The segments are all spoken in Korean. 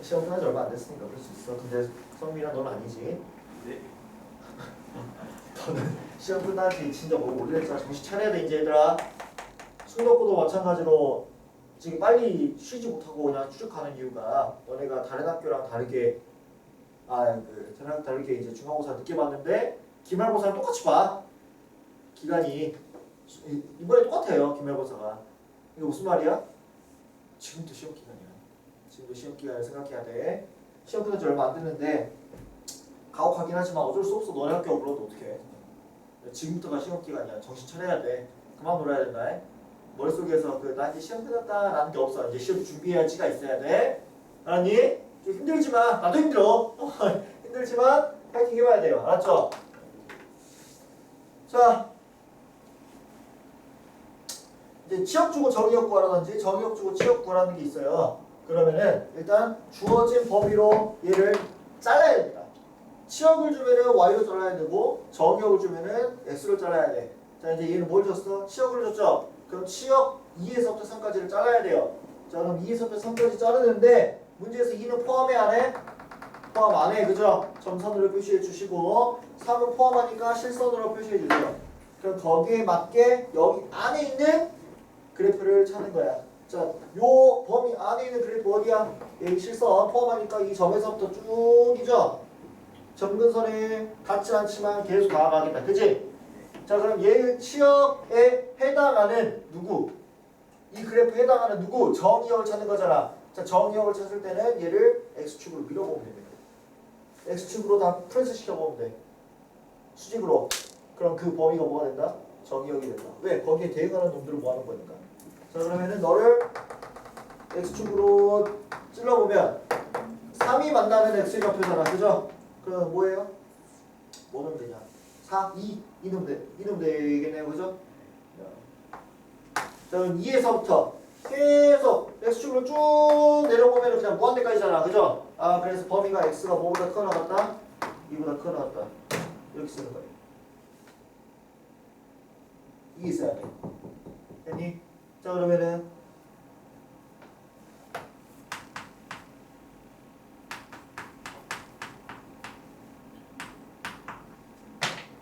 시험 끝난 지 얼마 안 됐으니까 그럴 수 있어. 근데 성민아 너는 아니지. 네. 너는 시험 끝난 지 진짜 뭐 오래됐잖아. 정신 차려야 돼 이제 얘들아. 수능고도 마찬가지로 지금 빨리 쉬지 못하고 그냥 추적하는 이유가 너네가 다른 학교랑 다르게 다른 학교 다르게 이제 중간고사 늦게 봤는데 기말고사랑 똑같이 봐. 기간이 이번에 똑같아요. 기말고사가. 이게 무슨 말이야? 지금도 시험 기간이야. 지금도 시험 기간을 생각해야 돼. 시험 끝난 지 얼마 안 됐는데 가혹하긴 하지만 어쩔 수 없어. 너네 학교 불러도 어떡해. 지금부터가 시험 기간이야. 정신 차려야 돼. 그만 놀아야 된다. 머릿속에서 나 이제 시험 끝났다라는 게 없어. 이제 시험 준비해야지가 있어야 돼. 알았니? 좀 힘들지만 나도 힘들어. 힘들지만 파이팅 해봐야 돼요. 알았죠? 자, 이제 취업 주고 정의역 구하라든지 정의역 주고 취업 구하라는 게 있어요. 그러면은 일단 주어진 범위로 얘를 잘라야 됩니다. 취업을 주면은 y로 잘라야 되고 정의역을 주면은 x로 잘라야 돼. 자, 이제 얘는 뭘 줬어? 취업을 줬죠? 그럼 취업 2에서부터 3까지를 잘라야 돼요. 자, 그럼 2에서부터 3까지 자르는데 문제에서 2는 포함해 안 해? 포함 안 해. 그죠? 점선으로 표시해 주시고 3은 포함하니까 실선으로 표시해 주세요. 그럼 거기에 맞게 여기 안에 있는 그래프를 찾는 거야. 자, 요 범위 안에 있는 그래프 어디야? 여기 실선 포함하니까 이 점에서부터 쭉이죠? 점근선에 닿지 않지만 계속 나아가겠다. 그치? 자, 그럼 얘 취업에 해당하는 누구? 이 그래프에 해당하는 누구? 정의역을 찾는 거잖아. 자, 정의역을 찾을 때는 얘를 x축으로 밀어보면 됩니다. x축으로 다 프레스 시켜보면 돼. 수직으로. 그럼 그 범위가 뭐가 된다? 정의역이 된다. 왜? 거기에 대응하는 놈들을 모아놓은 거니까. 자, 그러면은 너를 x축으로 찔러보면 3이 만나는 x좌표잖아. 그죠? 그럼 뭐예요? 뭐 넣으면 되냐? 4, 2, 2 넣으면 되겠네요. 그죠? 자, 그럼 2에서부터 계속 x축으로 쭉 내려보면 그냥 무한대까지잖아. 그죠? 아, 그래서 범위가 x가 뭐보다 커 나갔다? 2보다 커 나갔다. 이렇게 쓰는 거예요. 이게 있어야 돼. 됐니? 자, 그러면은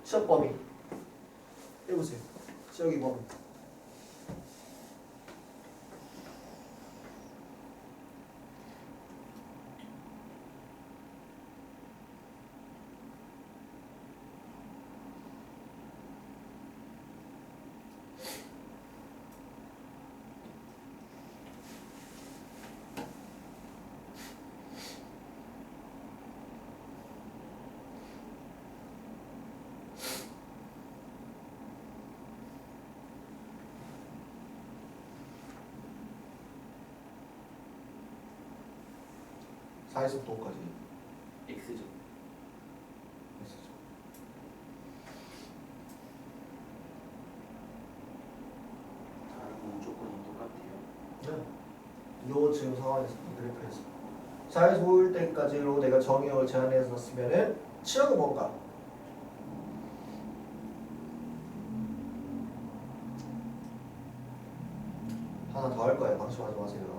취업 범위 해보세요. 취업이 범위. 사 4에서부터 5까지. X죠. 다른 조건이 똑같아요. 네. 요 지금 상황에서 이 그래프에서 4에서 5일 때까지로 내가 정의역을 제한해서 쓰면은 취업은 뭔가? 하나 더 할 거예요. 방심하지 마세요.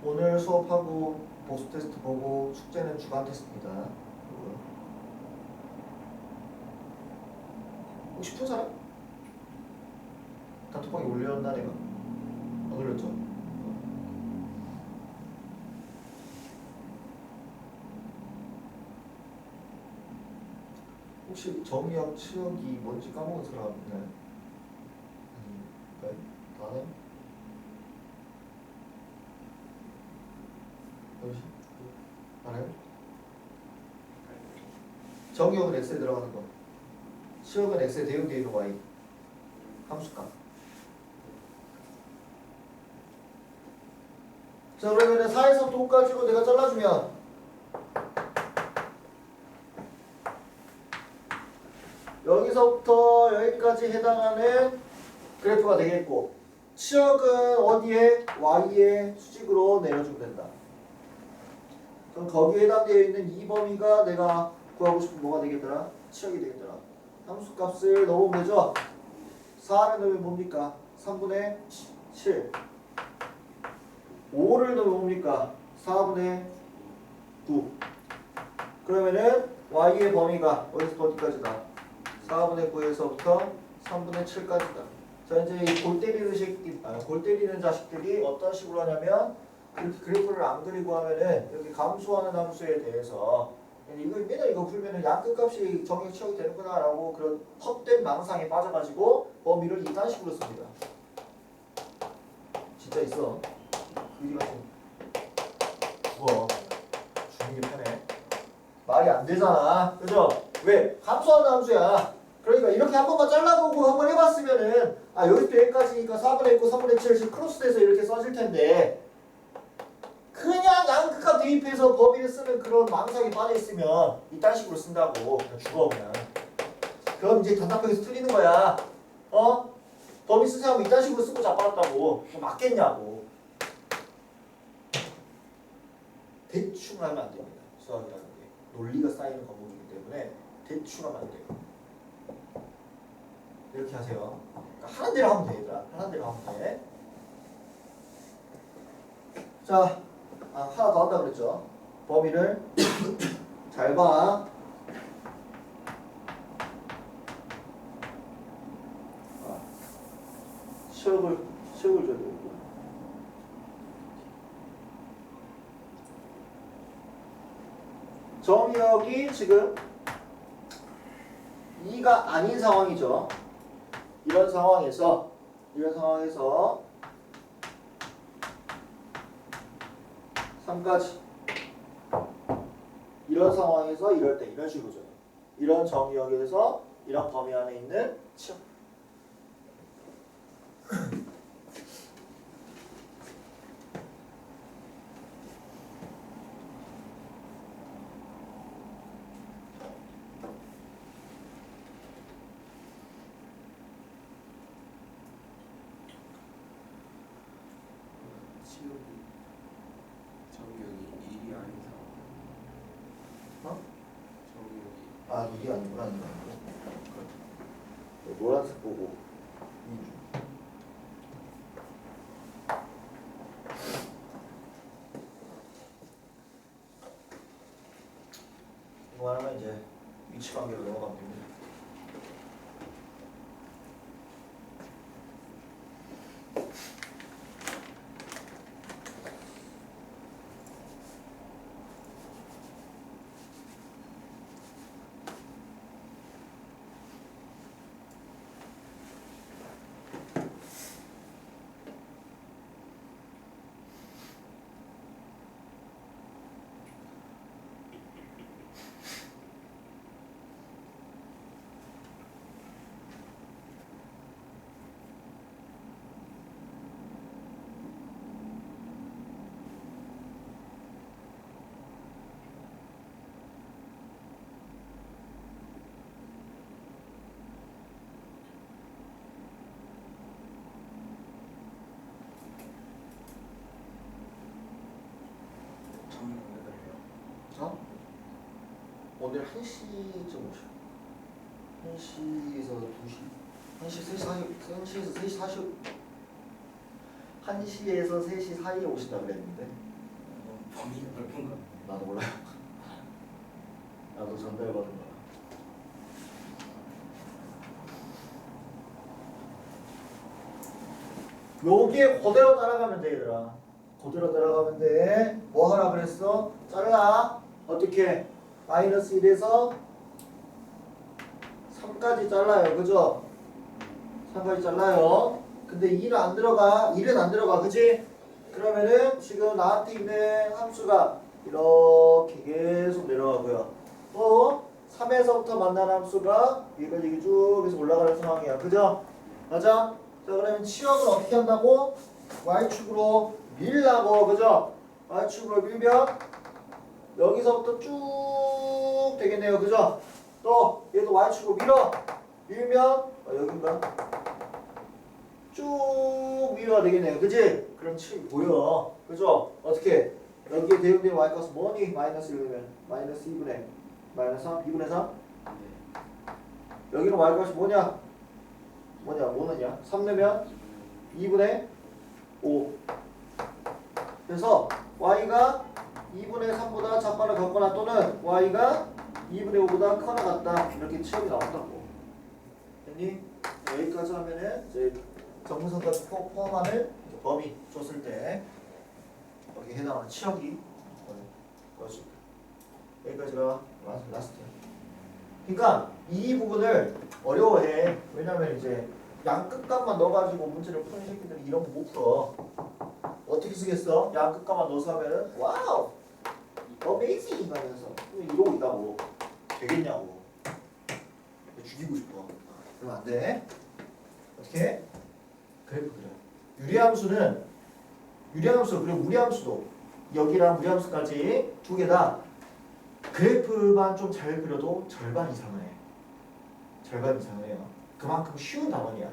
오늘 수업하고 복수 테스트 보고 숙제는 주간 테스트입니다. 혹시 푼 사람? 단톡방에 올렸나 내가? 안 올렸죠? 혹시 정의역, 치역이 뭔지 까먹은 사람 있나요? 아니, 나는? 잠시 알아요? 정의역은 x에 들어가는 거, 치역은 x에 대응되어 있는 y 함수값. 자, 그러면은 4에서 5까지로 내가 잘라주면 여기서부터 여기까지 해당하는 그래프가 되겠고, 치역은 어디에? y에 수직으로 내려주면 된다. 그럼 거기에 해당되어 있는 이 범위가 내가 구하고 싶은 뭐가 되겠더라? 치역이 되겠더라. 함수값을 넣으면 되죠? 4를 넣으면 뭡니까? 3분의 7. 5를 넣으면 뭡니까? 4분의 9. 그러면은 y의 범위가 어디서 어디까지다? 4분의 9에서부터 3분의 7까지다. 자, 이제 이 골 때리는 자식들이 어떤 식으로 하냐면 이렇게 그래프를 안 그리고 하면은 이렇게 감소하는 함수에 대해서 이거 맨날 이거 풀면은 양끝값이 정의 치역이 되는구나라고 그런 헛된 망상에 빠져가지고 범위를 이딴 식으로 씁니다. 진짜 있어. 그지가 좀 무거워. 주는 게 편해. 말이 안 되잖아. 그죠? 왜? 감소하는 함수야. 그러니까 이렇게 한 번만 잘라보고 한번 해봤으면은 아 여기부터 여기까지니까 4분의 9, 3분의 7씩 크로스돼서 이렇게 써질 텐데 그냥 양극값 대입해서 범위를 쓰는 그런 망상에 빠져있으면 이딴 식으로 쓴다고. 그냥 죽어 그냥. 그럼 이제 단답형에서 틀리는 거야. 어? 범위 쓰자고 이딴 식으로 쓰고 자빠졌다고. 맞겠냐고. 대충 하면 안 됩니다. 수학이라는 게. 논리가 쌓이는 과목이기 때문에 대충 하면 안 돼요. 이렇게 하세요. 그러니까 하는 대로 하면 돼, 얘들아. 하는 대로 하면 돼. 자, 하나 더 한다 그랬죠. 범위를 잘 봐. 시역을 줘야 되고. 정의역이 지금 2가 아닌 상황이죠. 이런 상황에서 3까지 이런 상황에서 이럴 때 이런 식으로 줘요. 이런 정의역에서 이런 범위 안에 있는 치역. 정의역이 1이 아닌 상황. 어? 정의역이 이게 아니구나. 노란색 보고 이거 하면 이제 위치 관계로 넘어가면 됩니다. 오늘 1시쯤 오셔. 1시에서 2시. 1시에서 3시 사이에 오신다 그랬는데. 범위가 넓은 거. 나도 몰라요. 나도 전달받은 거야. 여기에 그대로 따라가면 돼, 얘들아. 그대로 따라가면 돼. 뭐 하라 그랬어? 잘라. 어떻게? 마이너스 1에서 3까지 잘라요. 그죠? 3까지 잘라요. 근데 2는 안 들어가. 1은 안 들어가. 그지? 그러면은 지금 나한테 있는 함수가 이렇게 계속 내려가고요. 또 3에서부터 만난 함수가 여기까지 이렇게 쭉 해서 올라가는 상황이야. 그죠? 맞아? 자, 그러면 치역을 어떻게 한다고? Y축으로 밀라고. 그죠? Y축으로 밀면 여기서부터 쭉 되겠네요. 그죠? 또 얘도 Y축으로 밀면 여긴가? 쭉 밀어야 되겠네요. 그지? 그럼 7 보여. 그죠? 어떻게? 여기에 대응된 y값은 뭐니? 마이너스 1이면 마이너스 2분의 마이너스 3, 2분의 3. 네. 여기는 y값이 뭐냐? 뭐느냐? 3 넣으면 2분의 5. 그래서 y가 2분의 3보다 작거나 같거나 또는 y가 2분의 5보다 크거나 같다. 이렇게 치역이 나온다고. 됐니? 여기까지 하면은 이제 정무선까지 포함하는 범위 줬을 때 여기 해당하는 치역이 그것입니다. 여기까지가 라스트야. 그러니까 이 부분을 어려워해. 왜냐면 이제 양끝값만 넣어가지고 문제를 푸는 새끼들이 이런 거 못 풀어. 어떻게 쓰겠어? 양끝값만 넣어서 하면은 와우! 어메이징! 이러면서 이러고 있다고. 되겠냐고. 죽이고 싶어. 그러면 안 돼. 어떻게? 그래프 그려. 유리함수 그리고 무리함수도 여기랑 무리함수까지 두 개 다 그래프만 좀 잘 그려도 절반 이상을 해. 절반 이상을 해요. 그만큼 쉬운 단원이야.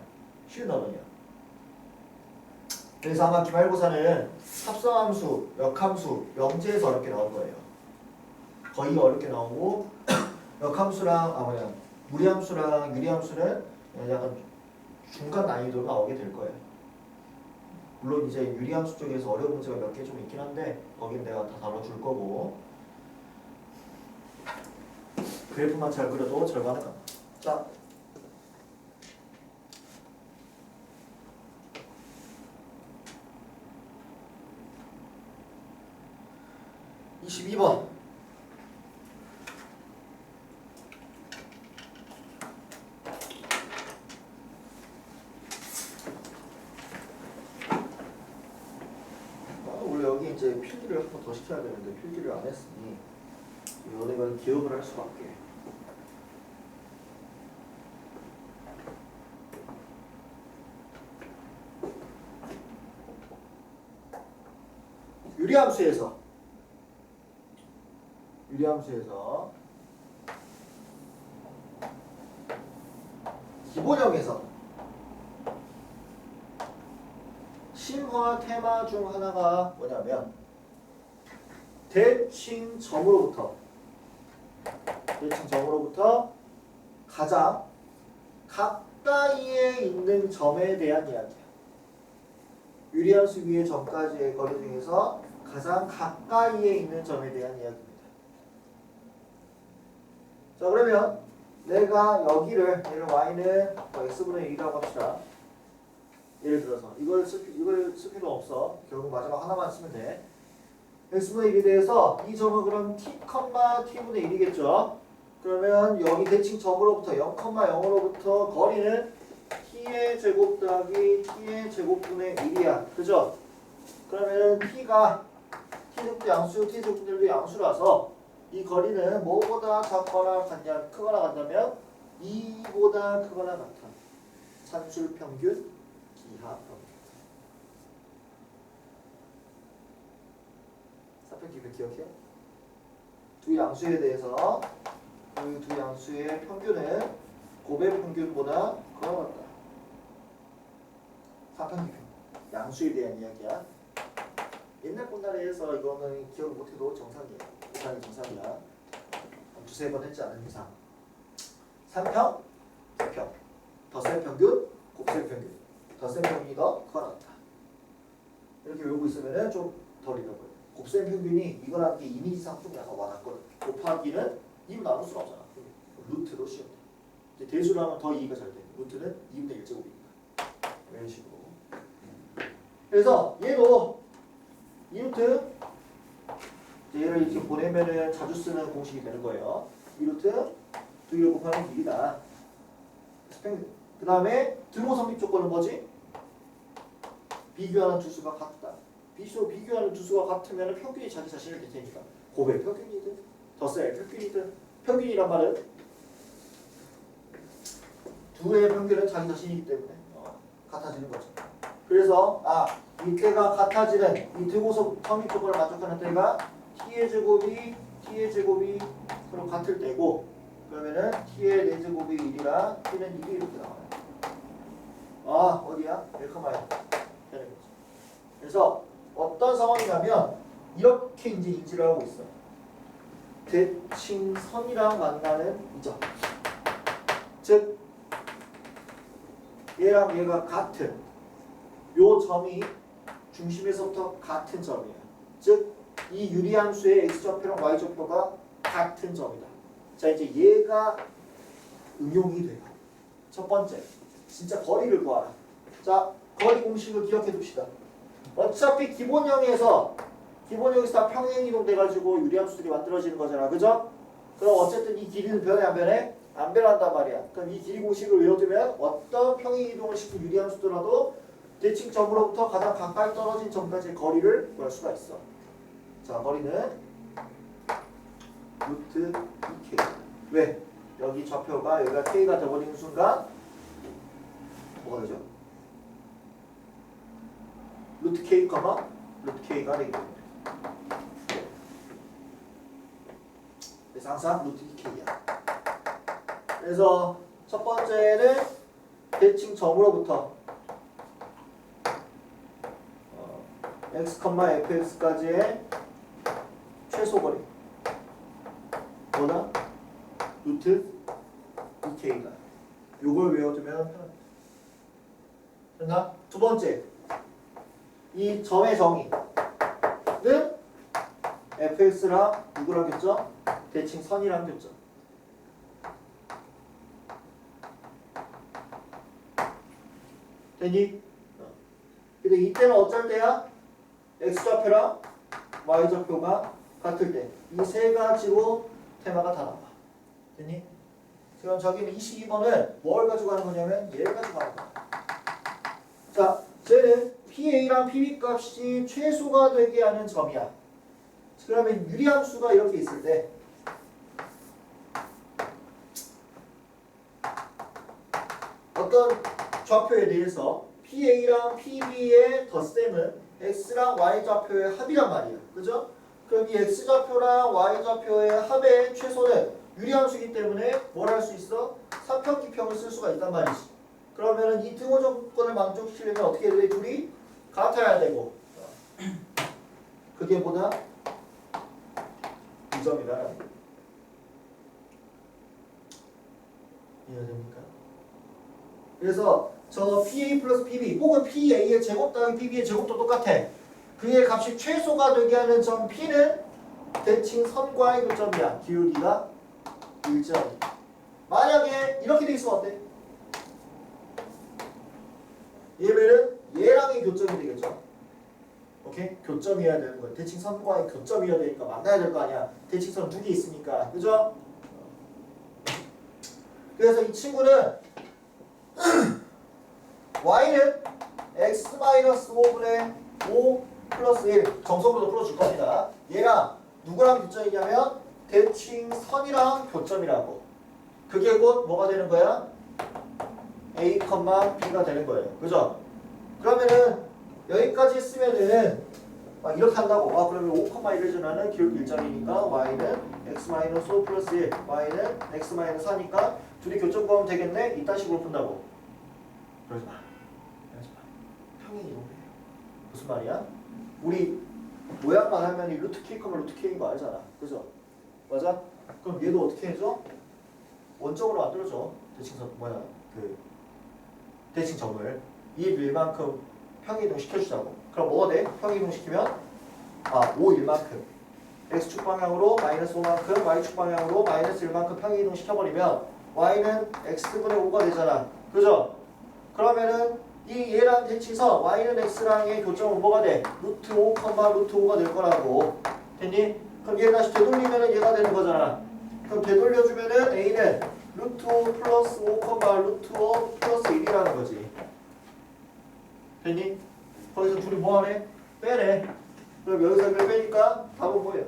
그래서 아마 기말고사는 합성함수, 역함수, 명제에서 어렵게 나올 거예요. 거의 어렵게 나오고 역함수랑 무리함수랑 유리함수는 약간 중간 난이도로 나오게 될 거예요. 물론 이제 유리함수 쪽에서 어려운 문제가 몇 개 좀 있긴 한데 거긴 내가 다 다뤄줄 거고 그래프만 잘 그려도 절반은 간다. 자, 22번. 원래 여기 이제 필기를 한 번 더 시켜야 되는데 필기를 안 했으니 너네가 기억을 할 수밖에. 유리함수에서 기본형에서 심화 테마 중 하나가 뭐냐면 대칭 점으로부터 가장 가까이에 있는 점에 대한 이야기야. 유리함수 위의 점까지의 거리 중에서 가장 가까이에 있는 점에 대한 이야기입니다. 자, 그러면 내가 여기를 얘를 y는 x분의 1이라고 합시다. 예를 들어서 이걸 쓸 필요 없어. 결국 마지막 하나만 쓰면 돼. x분의 1에 대해서 이 점은 그럼 t, t분의 1이겠죠. 그러면 여기 대칭 점으로부터 0,0으로부터 거리는 t의 제곱 더하기 t의 제곱분의 1이야. 그죠? 그러면 t가 t제곱도 양수, t제곱분들도 양수라서 이 거리는 뭐보다 작거나 같냐, 크거나 같냐면 2보다 크거나 같아. 산술 평균, 기하 평균. 사평 기분 기억해요? 두 양수에 대해서 그 두 양수의 평균은 고배 평균보다 크거나 같다. 사평 기분. 양수에 대한 이야기야. 옛날 꽃날에서 이거는 기억 못해도 정상이야. 정상이야. 두세 번 했지 않은 이상. 3평, 4평. 덧셈 평균, 곱셈 평균. 덧셈 평균이 더 크거나 같다. 이렇게 외우고 있으면 좀 덜 잃어버려. 곱셈 평균이 이거라는 게 이미지상 좀 약간 와닿거든. 곱하기는 2분 나눌 수가 없잖아. 루트로 씌운다. 이제 대수를 하면 더 이해가 잘 돼. 루트는 2분의 1제곱입니다. 이런 식으로. 그래서 얘도 이 루트 얘를 이렇게 보내면은 자주 쓰는 공식이 되는 거예요. 이 루트 2를 곱하면 길이다. 그 다음에 등호 성립 조건은 뭐지? 비교하는 두 수가 같다. 비교하는 두 수가 같으면 평균이 자기 자신을 될 테니까 고배 평균이든 덧셈 평균이든 평균이란 말은 두의 평균은 자기 자신이기 때문에 같아지는 거죠. 그래서 이때가 같아지는 이 등호 성립 조건을 만족하는 때가 t의 제곱이 서로 같을 때고 그러면은 t의 4제곱이 1이라 t는 1이 이렇게 나와요. 어디야? 1,0 되는 거죠. 그래서 어떤 상황이냐면 이렇게 이제 인지를 하고 있어. 대칭선이랑 만나는 이 점. 즉 얘랑 얘가 같은 요 점이 중심에서부터 같은 점이야. 즉 이 유리함수의 x좌표랑 y좌표가 같은 점이다. 자 이제 얘가 응용이 돼요. 첫 번째 진짜 거리를 구하라. 자 거리 공식을 기억해 둡시다. 어차피 기본형에서 다 평행 이동돼가지고 유리함수들이 만들어지는 거잖아. 그죠? 그럼 어쨌든 이 길이는 변해 안 변해? 안 변한단 말이야. 그럼 이 길이 공식을 외워두면 어떤 평행 이동을 시킨 유리함수더라도 대칭점으로부터 가장 가까이 떨어진 점까지의 거리를 구할 수가 있어. 자 거리는 루트 2k. 왜? 여기 좌표가 여기가 k가 되어버리는 순간 뭐가 되죠? 루트 k, 루트 k가 되기 때문에. 그래서 항상 루트 2k야. 그래서 첫 번째는 대칭 점으로부터 x, fx까지의 최소 거리 뭐다? 루트 2k가. 요걸 외워두면 편합니다. 됐나? 두 번째 이 점의 정의는 fx랑 누구랑 교점? 대칭선이랑 교점. 되니? 근데 이때는 어쩔 때야? x좌표랑 y좌표가 같을 때. 이 세 가지로 테마가 다 나와. 됐니? 지금 저기는 22번은 뭘 가지고 하는 거냐면 얘를 가지고 하는 거야. 자, 쟤는 PA랑 PB 값이 최소가 되게 하는 점이야. 그러면 유리함수가 이렇게 있을 때 어떤 좌표에 대해서 PA랑 PB의 덧셈은 X랑 Y좌표의 합이란 말이에요. 그죠? 그럼 이 X좌표랑 Y좌표의 합의 최소는 유리함수이기 때문에 뭘 할 수 있어? 3평기평을 쓸 수가 있단 말이지. 그러면은 이 등호 조건을 만족시키려면 어떻게 해야 돼? 둘이 같아야 되고. 그게 뭐다? 이 점이다. 이해됩니까? 그래서 저 PA 플러스 PB 혹은 PA의 제곱 더하기 PB의 제곱도 똑같아. 그의 값이 최소가 되게 하는 점 P는 대칭선과의 교점이야. 기울기가 1점. 만약에 이렇게 돼 있으면 어때? 얘는 얘랑의 교점이 되겠죠. 오케이? 교점이어야 되는 거야. 대칭선과의 교점이어야 되니까 만나야 될 거 아니야. 대칭선 두 개 있으니까. 그죠? 그래서 이 친구는 y는 x-5분의 5 플러스 1 정석으로 풀어줄 겁니다. 얘가 누구랑 교점이냐면 대칭선이랑 교점이라고. 그게 곧 뭐가 되는 거야? a, b가 되는 거예요. 그죠? 그러면은 여기까지 쓰면은 이렇게 한다고. 그러면 5,1을 전하는 기울기 일정이니까 y는 x-5 플러스 1 y는 x-4니까 둘이 교점 구하면 되겠네? 이딴 식으로 푼다고. 그러지 마. 그러지 마. 평행 이동해요. 무슨 말이야? 우리 모양만 하면 이 루트 k, 루트 k인 거 알잖아. 그죠? 맞아? 그럼 얘도 어떻게 해줘? 원점으로 만들어줘. 대칭선 대칭점을 이 일만큼 평행이동 시켜주자고. 그럼 뭐가 돼? 평행이동 시키면 5일만큼 x축 방향으로 마이너스 5만큼 y축 방향으로 마이너스 1만큼 평행이동 시켜버리면 y는 x분의 5가 되잖아. 그죠? 그러면은 이 얘랑 대칭선 y는 x랑의 교점은 뭐가 돼? 루트 5, 루트 5가 될 거라고. 됐니? 그럼 얘 다시 되돌리면은 얘가 되는 거잖아. 그럼 되돌려주면은 a는 루트 5 플러스 5, 루트 5 플러스 1이라는 거지. 됐니? 거기서 둘이 뭐하네? 빼네. 그럼 여기서 이걸 빼니까 답은 뭐예요?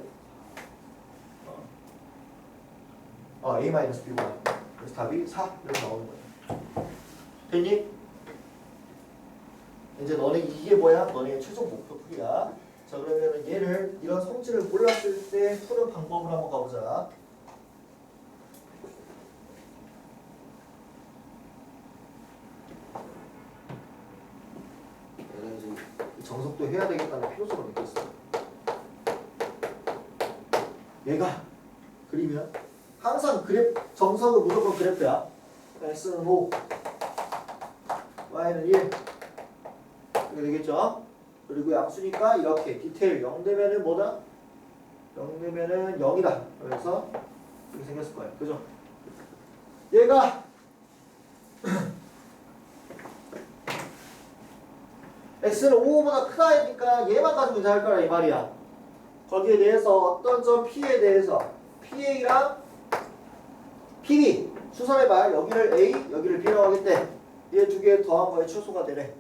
a-b구나. 그래서 답이 4 이렇게 나오는 거예요. 됐니? 이제 너네 이게 뭐야? 너네 최종 목표 풀이야. 자 그러면 얘를 이런 성질을 몰랐을 때 푸는 방법을 한번 가보자. 내가 이제 정석도 해야 되겠다는 필요성을 느꼈어. 얘가 그리면 항상 그래프 정석은 무조건 그래프야. x는 5, y는 1 이렇게 되겠죠. 그리고 양수니까 이렇게 디테일 0 되면은 뭐다? 0 되면은 0이다. 그래서 이렇게 생겼을 거예요. 그죠? 얘가 x는 5보다 크다 하니까 얘만 가지고 문제할 거라 이 말이야. 거기에 대해서 어떤 점 P에 대해서 PA랑 PB 수설해봐. 여기를 A, 여기를 B라고 하겠대. 얘 두 개 더한 거에 최소가 되래.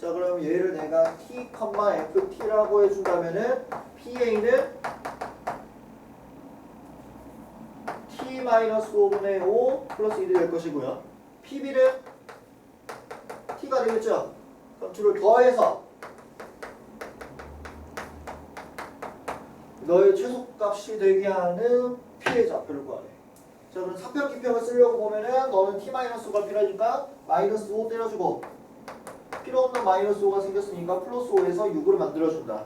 자 그럼 얘를 내가 T, FT라고 해준다면은 PA는 T-5분의 5 플러스 1이 될 것이고요. PB는 T가 되겠죠. 그럼 둘을 더해서 너의 최소값이 되게 하는 P의 좌표를 구하래. 자 그럼 사평기평을 쓰려고 보면은 너는 T-5가 필요하니까 마이너스 5 때려주고 필요 없는 마이너스 5가 생겼으니까 플러스 5에서 6으로 만들어준다.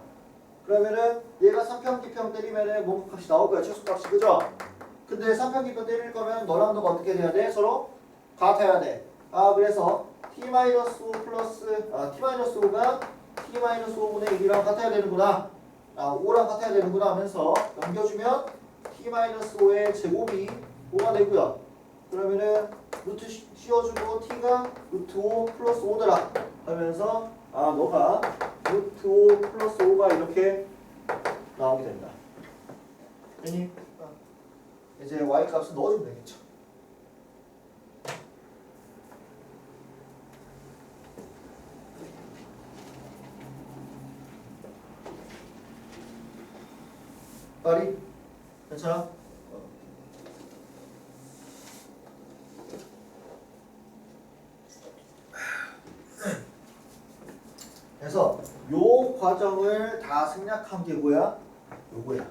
그러면은 얘가 3평기평 때리면은 뭔값이 나올 거야. 최소값이. 그죠? 근데 3평기평 때릴 거면 너랑 너가 어떻게 돼야 돼? 서로 같아야 돼. 그래서 T-5 플러스 T-5가 T-5분의 1이랑 같아야 되는구나. 5랑 같아야 되는구나 하면서 넘겨주면 T-5의 제곱이 5가 되고요. 그러면은 루트 씌워주고 T가 루트 5 플러스 5더라 하면서 너가 루트 5 플러스 5가 이렇게 나오게 된다. 됐니? 이제 Y 값을 넣어주면 되겠죠. 빨리 괜찮아? 그래서 요 과정을 다 생략한 게 뭐야? 요거야.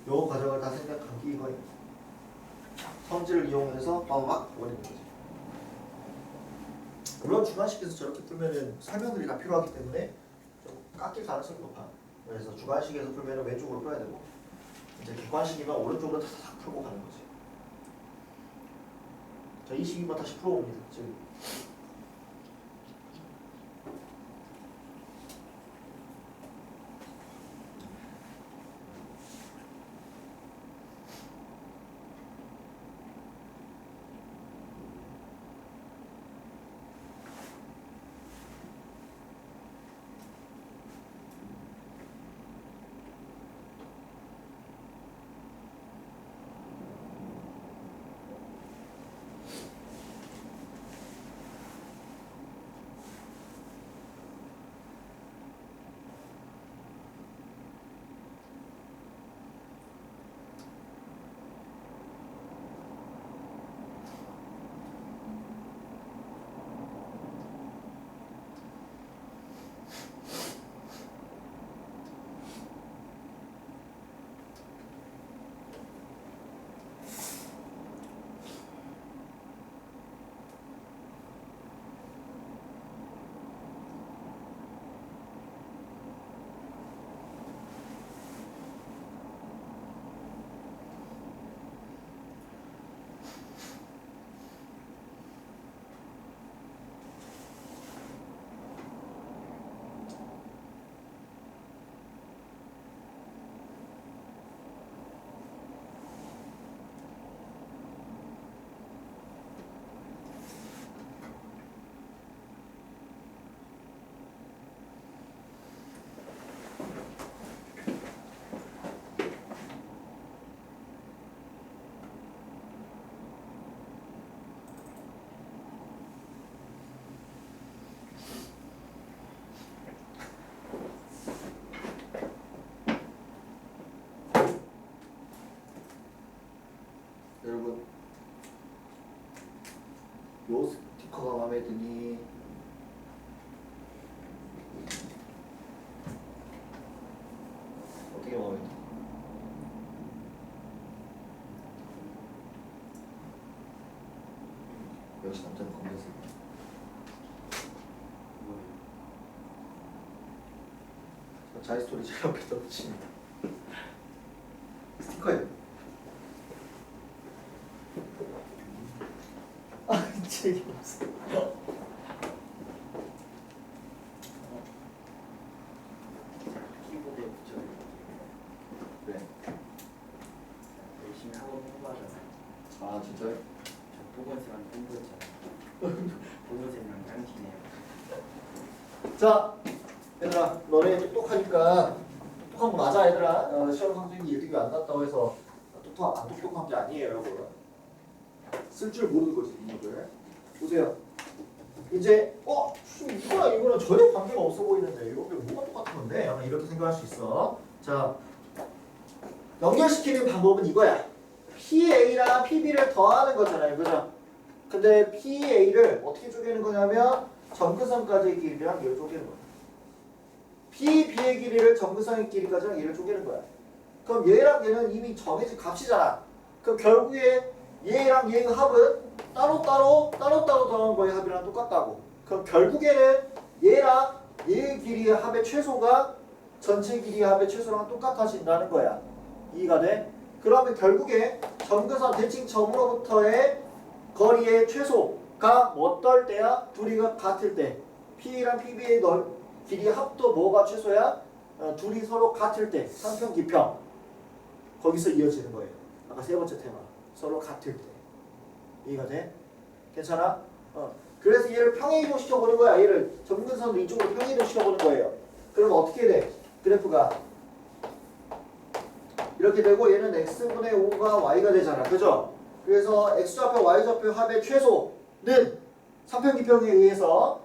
요 과정을 다 생략한 게 이거야. 성질을 이용해서 막 버리는 거지. 물론 주관식에서 저렇게 풀면은 설명들이 다 필요하기 때문에 좀 깎일 가능성이 높아. 그래서 주관식에서 풀면은 왼쪽으로 풀어야 되고 이제 객관식이면 오른쪽으로 탁탁 풀고 가는 거지. 자, 이 식이면 다시 풀어봅니다. 지금. 여러분 요 스티커가 마음에 드니? 어떻게 마음에 드니? 역시 남자는 검은색. 자이스토리 제가 옆에다 붙입니다. 책이 없어. 키보드에 붙여 네. 열심히 학원 공부하잖아요. 아 진짜요? 저 보건쌤한테 공부했잖아요. 보건쌤이랑 짱치네요. 자, 얘들아, 너네 똑똑하니까 똑똑한 거 맞아, 얘들아. 시험 성적이 1등이 안 났다고 해서 안 똑똑한 게 아니에요, 여러분. 쓸 줄 모르는 거지, 이거를. 보세요. 이제 이거랑 전혀 관계가 없어 보이는데 이거 뭐가 똑같은 건데? 약간 이렇게 생각할 수 있어. 자, 연결시키는 방법은 이거야. PA랑 PB를 더하는 거잖아요, 그죠? 근데 PA를 어떻게 쪼개는 거냐면 점근선까지의 길이랑 얘를 쪼개는 거야. PB의 길이를 점근선의 길이까지랑 얘를 쪼개는 거야. 그럼 얘랑 얘는 이미 정해진 값이잖아. 그럼 결국에 얘랑 얘의 합은 따로따로 더하는 거의 합이랑 똑같다고. 그럼 결국에는 얘랑 얘의 길이의 합의 최소가 전체 길이의 합의 최소랑 똑같아진다는 거야. 이해가 돼? 그러면 결국에 점근선 대칭 점으로부터의 거리의 최소가 어떨 때야? 둘이가 같을 때. P랑 PB의 길이 합도 뭐가 최소야? 둘이 서로 같을 때. 상평, 기평. 거기서 이어지는 거예요. 아까 세 번째 테마. 서로 같을 때. 이해가 돼? 괜찮아? 그래서 얘를 평행이동 시켜보는 거야. 얘를 점근선을 이쪽으로 평행이동 시켜보는 거예요. 그럼 어떻게 돼? 그래프가 이렇게 되고 얘는 x분의 5가 y가 되잖아. 그죠? 그래서 x좌표 y좌표 합의 최소는 삼평기평에 의해서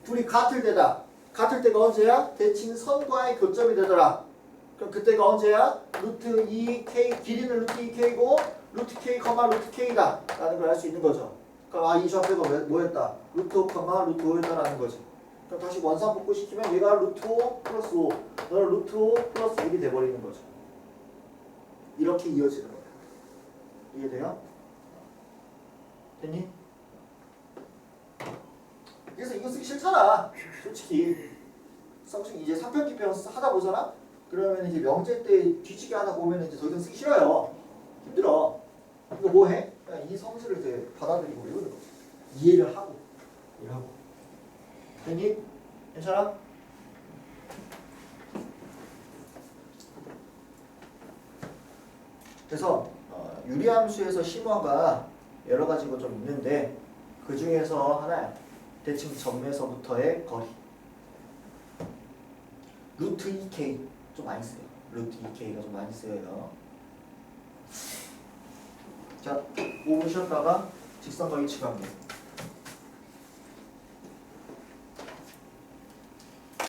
둘이 같을 때다. 같을 때가 언제야? 대칭 선과의 교점이 되더라. 그럼 그때가 언제야? 루트 2k 길이는 루트 2k고 루트 k, 루트 k다 라는 걸 알 수 있는 거죠. 그럼 이 좌표가 뭐였다? 루트 5, 루트 5였다라는 거지. 그럼 다시 원상 복구시키면 얘가 루트 5 플러스 5 너는 루트 5 플러스 1이 돼버리는 거죠. 이렇게 이어지는 거야. 이해돼요? 됐니? 그래서 이거 쓰기 싫잖아. 솔직히 쌍둥이 이제 삼평기평 하다 보잖아. 그러면 이제 명제 때 뒤치기 하나 보면 이제 더 이상 쓰기 싫어요. 힘들어. 이거 뭐 해? 그냥 이 성질을 이제 받아들이고 외우는 거지. 이해를 하고. 됐니? 괜찮아? 그래서 유리함수에서 심화가 여러 가지가 좀 있는데 그 중에서 하나 대칭 점에서부터의 거리 루트 2k 좀 많이 써요. 루트 2k가 좀 많이 쓰여요. 자, 5분 쉬었다가 직선과 위치 관계